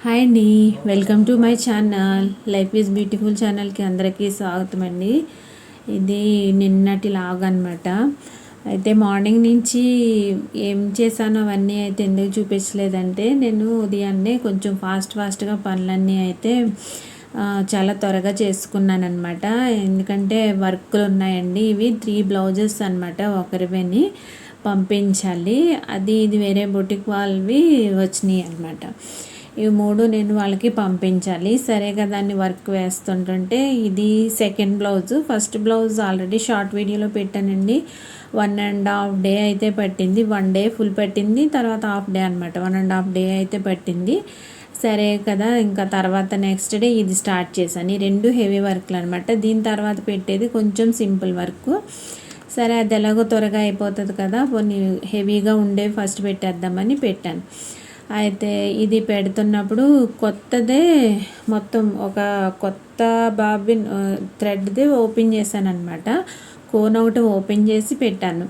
Hi అండి. Welcome to my channel life is beautiful ఛానల్కి అందరికీ స్వాగతం అండి. ఇది నిన్నటి లాగ్ అనమాట. అయితే మార్నింగ్ నుంచి ఏం చేశానో అవన్నీ అయితే ఎందుకు చూపించలేదంటే, నేను ఉదయాన్నే కొంచెం ఫాస్ట్గా పనులన్నీ అయితే చాలా త్వరగా చేసుకున్నాను అనమాట. ఎందుకంటే వర్క్లు ఉన్నాయండి. ఇవి 3 బ్లౌజెస్ అనమాట, ఒకరివేని పంపించాలి. ఇది వేరే బొటిక్ వాళ్ళవి వచ్చినాయి అనమాట. ఇవి 3 నేను వాళ్ళకి పంపించాలి. సరేగా దాన్ని వర్క్ వేస్తుంటుంటే ఇది second blouse. First blouse already short వీడియోలో పెట్టానండి. 1.5 డే అయితే పట్టింది. 1 డే ఫుల్ పట్టింది, తర్వాత హాఫ్ డే అనమాట. 1.5 డే అయితే పట్టింది. సరే కదా, ఇంకా తర్వాత నెక్స్ట్ డే ఇది స్టార్ట్ చేశాను. ఈ 2 హెవీ వర్క్లు అనమాట. దీని తర్వాత పెట్టేది కొంచెం సింపుల్ వర్క్. సరే, అది ఎలాగో త్వరగా అయిపోతుంది కదా, కొన్ని హెవీగా ఉండే ఫస్ట్ పెట్టేద్దామని పెట్టాను. అయితే ఇది పెడుతున్నప్పుడు కొత్తదే మొత్తం ఒక కొత్త బాబిన్ థ్రెడ్ది ఓపెన్ చేశాను అనమాట. కోన్ ఒకటి ఓపెన్ చేసి పెట్టాను.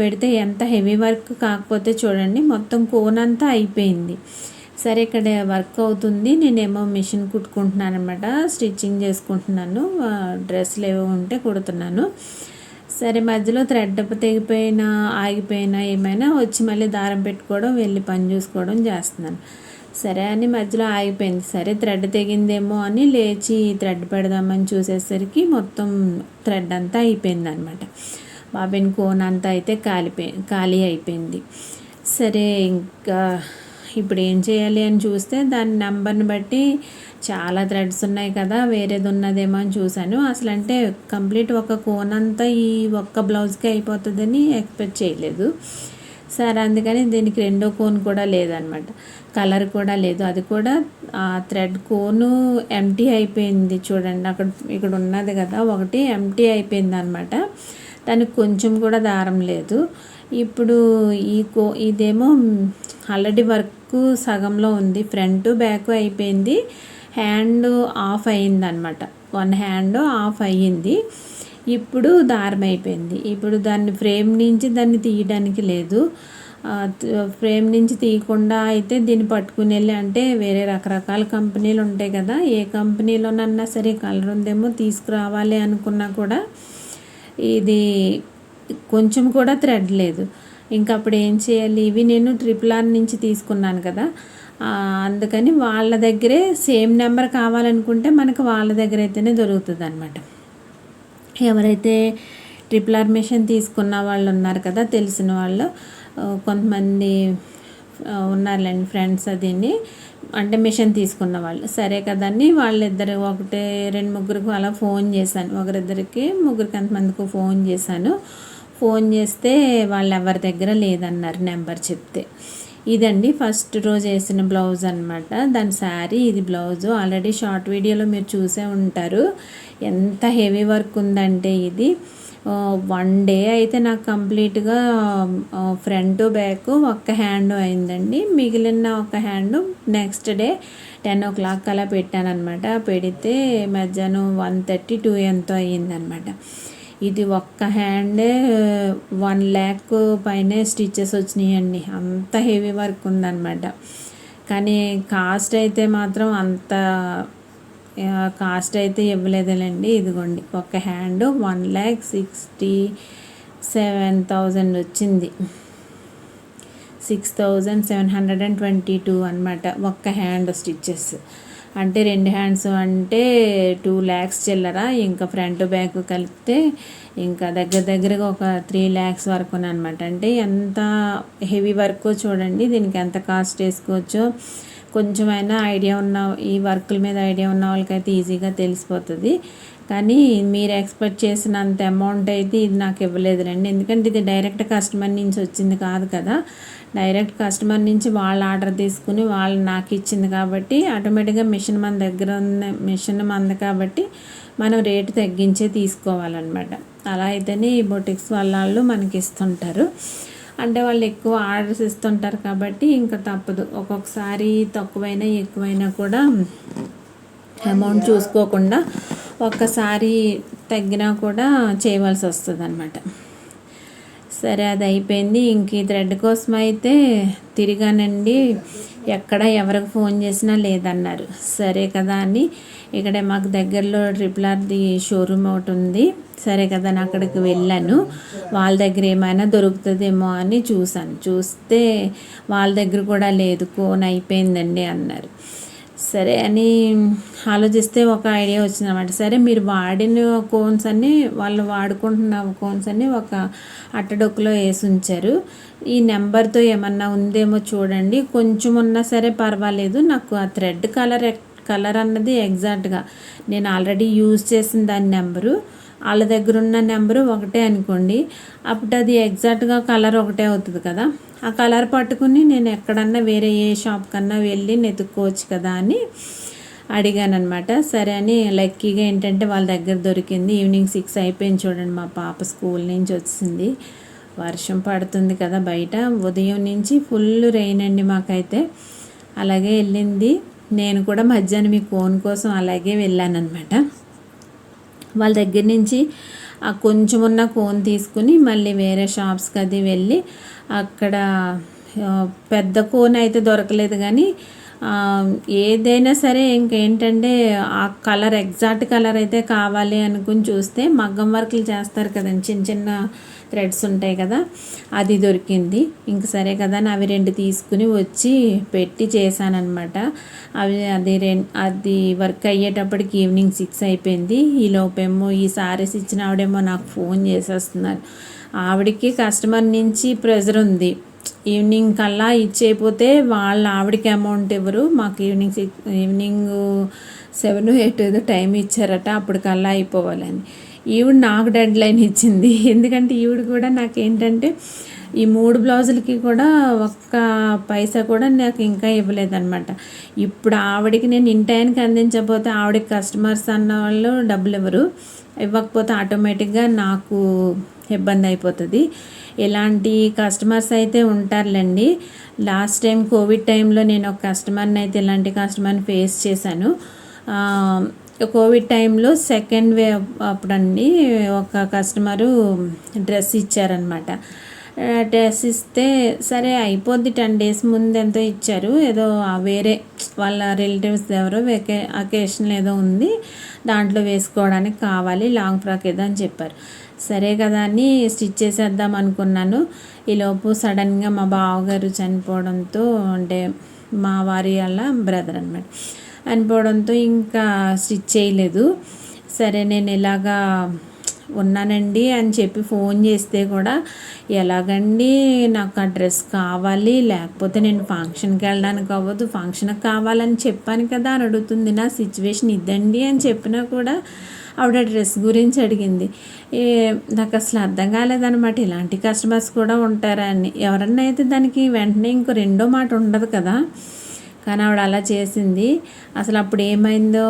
పెడితే ఎంత హెవీ వర్క్ కాకపోతే చూడండి, మొత్తం కోన్ అంతా అయిపోయింది. సరే, ఇక్కడ వర్క్ అవుతుంది. నేనేమో మిషన్ కుట్టుకుంటున్నాను అనమాట, స్టిచ్చింగ్ చేసుకుంటున్నాను. డ్రెస్సులు ఏవో ఉంటే కుడుతున్నాను. సరే, మధ్యలో థ్రెడ్ తెగిపోయినా ఆగిపోయినా ఏమైనా వచ్చి మళ్ళీ దారం పెట్టుకోవడం, వెళ్ళి పని చూసుకోవడం చేస్తున్నాను. సరే అని మధ్యలో ఆగిపోయింది. సరే, థ్రెడ్ తెగిందేమో అని లేచి థ్రెడ్ పెడదామని చూసేసరికి మొత్తం థ్రెడ్ అంతా అయిపోయింది అనమాట. బాబిన్ కోన్ అంతా అయితే ఖాళీ అయిపోయింది. సరే, ఇంకా ఇప్పుడు ఏం చేయాలి అని చూస్తే దాని నెంబర్ని బట్టి చాలా థ్రెడ్స్ ఉన్నాయి కదా, వేరేది ఉన్నదేమో అని చూశాను. అసలు అంటే కంప్లీట్ ఒక కోన్ అంతా ఈ ఒక్క బ్లౌజ్కి అయిపోతుందని ఎక్స్పెక్ట్ చేయలేదు. సరే, అందుకని దీనికి రెండో కోన్ కూడా లేదనమాట, కలర్ కూడా లేదు. అది కూడా ఆ థ్రెడ్ కోను ఎంటీ అయిపోయింది. చూడండి, ఇక్కడ ఉన్నది కదా ఒకటి ఎంటీ అయిపోయింది అనమాట. దానికి కొంచెం కూడా దారం లేదు. ఇప్పుడు ఇదేమో ఆల్రెడీ వర్క్ సగంలో ఉంది. ఫ్రంట్ బ్యాక్ అయిపోయింది. హ్యాండ్ ఆఫ్ అయ్యింది అనమాట. 1 హ్యాండ్ ఆఫ్ అయ్యింది. ఇప్పుడు దారం అయిపోయింది. ఇప్పుడు దాన్ని ఫ్రేమ్ నుంచి దాన్ని తీయడానికి లేదు. ఫ్రేమ్ నుంచి తీయకుండా అయితే దీన్ని పట్టుకుని వెళ్ళి, అంటే వేరే రకరకాల కంపెనీలు ఉంటాయి కదా, ఏ కంపెనీలోనన్నా సరే కలర్ ఉందేమో తీసుకురావాలి అనుకున్నా కూడా ఇది కొంచెం కూడా థ్రెడ్ లేదు. ఇంకా అప్పుడు ఏం చేయాలి? ఇవి నేను RRR నుంచి తీసుకున్నాను కదా, అందుకని వాళ్ళ దగ్గరే సేమ్ నెంబర్ కావాలనుకుంటే మనకు వాళ్ళ దగ్గర అయితేనే దొరుకుతుంది అనమాట. ఎవరైతే RRR మిషన్ తీసుకున్న వాళ్ళు ఉన్నారు కదా, తెలిసిన వాళ్ళు కొంతమంది ఉన్నారులేండి, ఫ్రెండ్స్, దీన్ని అంటే మిషన్ తీసుకున్న వాళ్ళు. సరే కదండి, వాళ్ళిద్దరు 1, 2, 3 అలా ఫోన్ చేశాను. ఒకరిద్దరికి, ముగ్గురికి, అంతమందికి ఫోన్ చేశాను. ఫోన్ చేస్తే వాళ్ళు ఎవరి దగ్గర లేదన్నారు నెంబర్ చెప్తే. ఇదండి ఫస్ట్ రోజు వేసిన బ్లౌజ్ అనమాట. దాని శారీ, ఇది బ్లౌజు. ఆల్రెడీ షార్ట్ వీడియోలో మీరు చూసే ఉంటారు. ఎంత హెవీ వర్క్ ఉందంటే ఇది 1 డే అయితే నాకు కంప్లీట్గా ఫ్రంట్ బ్యాక్ ఒక్క హ్యాండ్ అయిందండి. మిగిలిన ఒక హ్యాండ్ నెక్స్ట్ డే 10 o'clock అలా పెట్టాను అనమాట. పెడితే మధ్యాహ్నం 1:30, 2 ఎంతో అయ్యిందనమాట. ఇది ఒక్క హ్యాండే 1 lakh పైనే స్టిచ్చెస్ వచ్చినాయండి. అంత హెవీ వర్క్ ఉందన్నమాట. కానీ కాస్ట్ అయితే మాత్రం అంత కాస్ట్ అయితే ఇవ్వలేదులేండి. ఇదిగోండి, ఒక హ్యాండ్ 1,67,000 వచ్చింది. 6,722 అనమాట ఒక్క హ్యాండ్ స్టిచ్చెస్. అంటే 2 హ్యాండ్స్ అంటే 2 lakhs చిల్లర. ఇంకా ఫ్రంట్ బ్యాక్ కలిపితే ఇంకా దగ్గరగా ఒక 3 lakhs వరకు అనమాట. అంటే ఎంత హెవీ వర్క్ చూడండి. దీనికి ఎంత కాస్ట్ వేసుకోవచ్చో కొంచెమైనా ఐడియా ఉన్న, ఈ వర్కుల మీద ఐడియా ఉన్న వాళ్ళకైతే ఈజీగా తెలిసిపోతుంది. కానీ మీరు ఎక్స్పెక్ట్ చేసినంత అమౌంట్ అయితే ఇది నాకు ఇవ్వలేదులేండి. ఎందుకంటే ఇది డైరెక్ట్ కస్టమర్ నుంచి వచ్చింది కాదు కదా, డైరెక్ట్ కస్టమర్ నుంచి వాళ్ళ ఆర్డర్ తీసుకుని వాళ్ళు నాకు ఇచ్చింది కాబట్టి ఆటోమేటిక్గా మిషన్ మన దగ్గర ఉన్న మిషన్ మంది కాబట్టి మనం రేటు తగ్గించే తీసుకోవాలన్నమాట. అలా అయితేనే ఈ బొటిక్స్ వాళ్ళు మనకి ఇస్తుంటారు. అంటే వాళ్ళు ఎక్కువ ఆర్డర్స్ ఇస్తుంటారు కాబట్టి ఇంకా తప్పదు. ఒక్కొక్కసారి తక్కువైనా ఎక్కువైనా కూడా అమౌంట్ చూసుకోకుండా ఒక్కసారి తగ్గినా కూడా చేయవలసి వస్తుంది అనమాట. సరే అది అయిపోయింది. ఇంక ఈ థ్రెడ్ కోసం అయితే తిరిగానండి. ఎక్కడ ఎవరికి ఫోన్ చేసినా లేదన్నారు. సరే కదా అని ఇక్కడ మాకు దగ్గరలో RRRది షోరూమ్ ఒకటి ఉంది. సరే కదా అని అక్కడికి వెళ్ళాను. వాళ్ళ దగ్గర ఏమైనా దొరుకుతుందేమో అని చూస్తే వాళ్ళ దగ్గర కూడా లేదు, కోన్ అయిపోయిందండి అన్నారు. సరే అని ఆలోచిస్తే ఒక ఐడియా వచ్చిందన్నమాట. సరే మీరు వాడిన కోన్స్ అన్నీ, వాళ్ళు వాడుకుంటున్న కోన్స్ అన్నీ ఒక అట్టడొక్కులో వేసి ఉంచారు. ఈ నెంబర్తో ఏమన్నా ఉందేమో చూడండి, కొంచెం ఉన్నా సరే పర్వాలేదు. నాకు ఆ థ్రెడ్ కలర్ అన్నది ఎగ్జాక్ట్గా నేను ఆల్రెడీ యూజ్ చేసిన దాని నెంబరు, వాళ్ళ దగ్గర ఉన్న నెంబరు ఒకటే అనుకోండి. అప్పుడు అది ఎగ్జాక్ట్గా కలర్ ఒకటే అవుతుంది కదా. ఆ కలర్ పట్టుకుని నేను ఎక్కడన్నా వేరే ఏ షాప్ కన్నా వెళ్ళి నెతుక్కోవచ్చు కదా అని అడిగాను అనమాట. సరే అని లక్కీగా ఏంటంటే వాళ్ళ దగ్గర దొరికింది. ఈవినింగ్ 6 అయిపోయింది చూడండి. మా పాప స్కూల్ నుంచి వచ్చింది. వర్షం పడుతుంది కదా బయట, ఉదయం నుంచి ఫుల్ రెయిన్ అండి మాకైతే. అలాగే వెళ్ళింది. నేను కూడా మధ్యాహ్నం మీ కోన్ కోసం అలాగే వెళ్ళాను అనమాట. వాళ్ళ దగ్గర నుంచి ఆ కొంచెం ఉన్న కోన్ తీసుకుని మళ్ళీ వేరే షాప్స్కి అది వెళ్ళి అక్కడ పెద్ద కోన్ అయితే దొరకలేదు, కానీ ఏదైనా సరే ఇంకేంటంటే ఆ కలర్ ఎగ్జాక్ట్ కలర్ అయితే కావాలి అనుకుని చూస్తే మగ్గం వర్క్లు చేస్తారు కదండి, చిన్న చిన్న థ్రెడ్స్ ఉంటాయి కదా, అది దొరికింది. ఇంక సరే కదా అని అవి 2 తీసుకుని వచ్చి పెట్టి చేశానమాట. అది వర్క్ అయ్యేటప్పటికి ఈవినింగ్ 6 అయిపోయింది. ఈ లోపేమో ఈ సారీస్ ఇచ్చిన ఆవిడేమో నాకు ఫోన్ చేసేస్తున్నారు. ఆవిడకి కస్టమర్ నుంచి ప్రెజర్ ఉంది, ఈవినింగ్ కల్లా ఇచ్చేయపోతే ఆవిడకి అమౌంట్ ఇవ్వరు. మాకు ఈవినింగ్ 7, 8 ఏదో టైం ఇచ్చారట, అప్పటికల్లా అయిపోవాలని. ఈవిడ నాకు డెడ్ లైన్ ఇచ్చింది. ఎందుకంటే ఈవిడ కూడా నాకేంటంటే ఈ 3 బ్లౌజులకి కూడా ఒక్క పైసా కూడా నాకు ఇంకా ఇవ్వలేదన్నమాట. ఇప్పుడు ఆవిడకి నేను ఇన్ టైంకి అందించకపోతే ఆవిడకి కస్టమర్స్ అన్న వాళ్ళు డబ్బులు ఇవ్వకపోతే ఆటోమేటిక్గా నాకు ఇబ్బంది అయిపోతుంది. ఇలాంటి కస్టమర్స్ అయితే ఉంటారులేండి. లాస్ట్ టైం కోవిడ్ టైంలో నేను ఒక కస్టమర్ని అయితే ఇలాంటి కస్టమర్ని ఫేస్ చేశాను. కోవిడ్ టైంలో సెకండ్ వేవ్ అప్పుడండి ఒక కస్టమరు డ్రెస్ ఇచ్చారనమాట. డ్రెస్ ఇస్తే సరే అయిపోద్ది, 10 days ముందు ఎంతో ఇచ్చారు. ఏదో వేరే వాళ్ళ రిలేటివ్స్ ఎవరో అకేషన్ ఏదో ఉంది, దాంట్లో వేసుకోవడానికి కావాలి, లాంగ్ ఫ్రాక్ ఏదో అని చెప్పారు. సరే కదా అని స్టిచ్ చేసేద్దాం అనుకున్నాను. ఈలోపు సడన్గా మా బావగారు చనిపోవడంతో, అంటే మా వారి వాళ్ళ బ్రదర్ అనమాట, చనిపోవడంతో ఇంకా స్టిచ్ చేయలేదు. సరే నేను ఇలాగా ఉన్నానండి అని చెప్పి ఫోన్ చేస్తే కూడా ఎలాగండి నాకు ఆ డ్రెస్ కావాలి, లేకపోతే నేను ఫంక్షన్కి వెళ్ళడానికి అవ్వదు, ఫంక్షన్కి కావాలని చెప్పాను కదా అని అడుగుతుంది. నా సిచ్యువేషన్ ఇదండి అని చెప్పినా కూడా ఆవిడ డ్రెస్ గురించి అడిగింది. నాకు అసలు అర్థం కాలేదన్నమాట, ఇలాంటి కస్టమర్స్ కూడా ఉంటారా అని. ఎవరన్నా అయితే దానికి వెంటనే ఇంకో రెండో మాట ఉండదు కదా, కానీ ఆవిడ అలా చేసింది. అసలు అప్పుడు ఏమైందో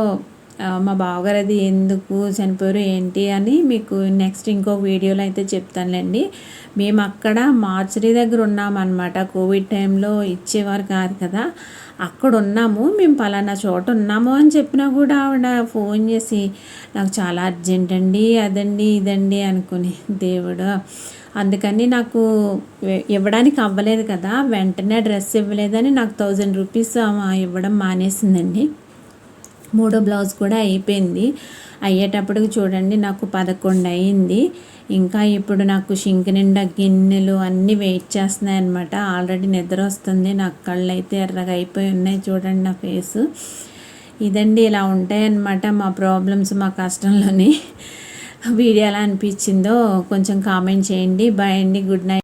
మా బావగారు అది ఎందుకు చనిపోయారు ఏంటి అని మీకు నెక్స్ట్ ఇంకో వీడియోలో అయితే చెప్తానులేండి. మేము అక్కడ మార్చరీ దగ్గర ఉన్నామన్నమాట. కోవిడ్ టైంలో ఇచ్చేవారు కాదు కదా, అక్కడ ఉన్నాము. మేము పలానా చోట ఉన్నాము అని చెప్పినా కూడా ఆవిడ ఫోన్ చేసి నాకు చాలా అర్జెంట్ అండి, అదండి ఇదండి అనుకుని, దేవుడు, అందుకని నాకు ఇవ్వడానికి అవ్వలేదు కదా, వెంటనే డ్రెస్ ఇవ్వలేదని నాకు 1000 రూపీస్ ఇవ్వడం మానేసిందండి. 3వ బ్లౌజ్ కూడా అయిపోయింది. అయ్యేటప్పటికి చూడండి నాకు 11 అయింది. ఇంకా ఇప్పుడు నాకు షింక్ నిండా గిన్నెలు అన్నీ వెయిట్ చేస్తున్నాయి అనమాట. ఆల్రెడీ నిద్ర వస్తుంది, నాకు కళ్ళు అయితే ఎర్రగా అయిపోయి ఉన్నాయి చూడండి నా ఫేసు. ఇదండి, ఇలా ఉంటాయన్నమాట మా ప్రాబ్లమ్స్, మా కష్టంలోని. వీడియో ఎలా అనిపించిందో కొంచెం కామెంట్ చేయండి. బాయ్ అండి, గుడ్ నైట్.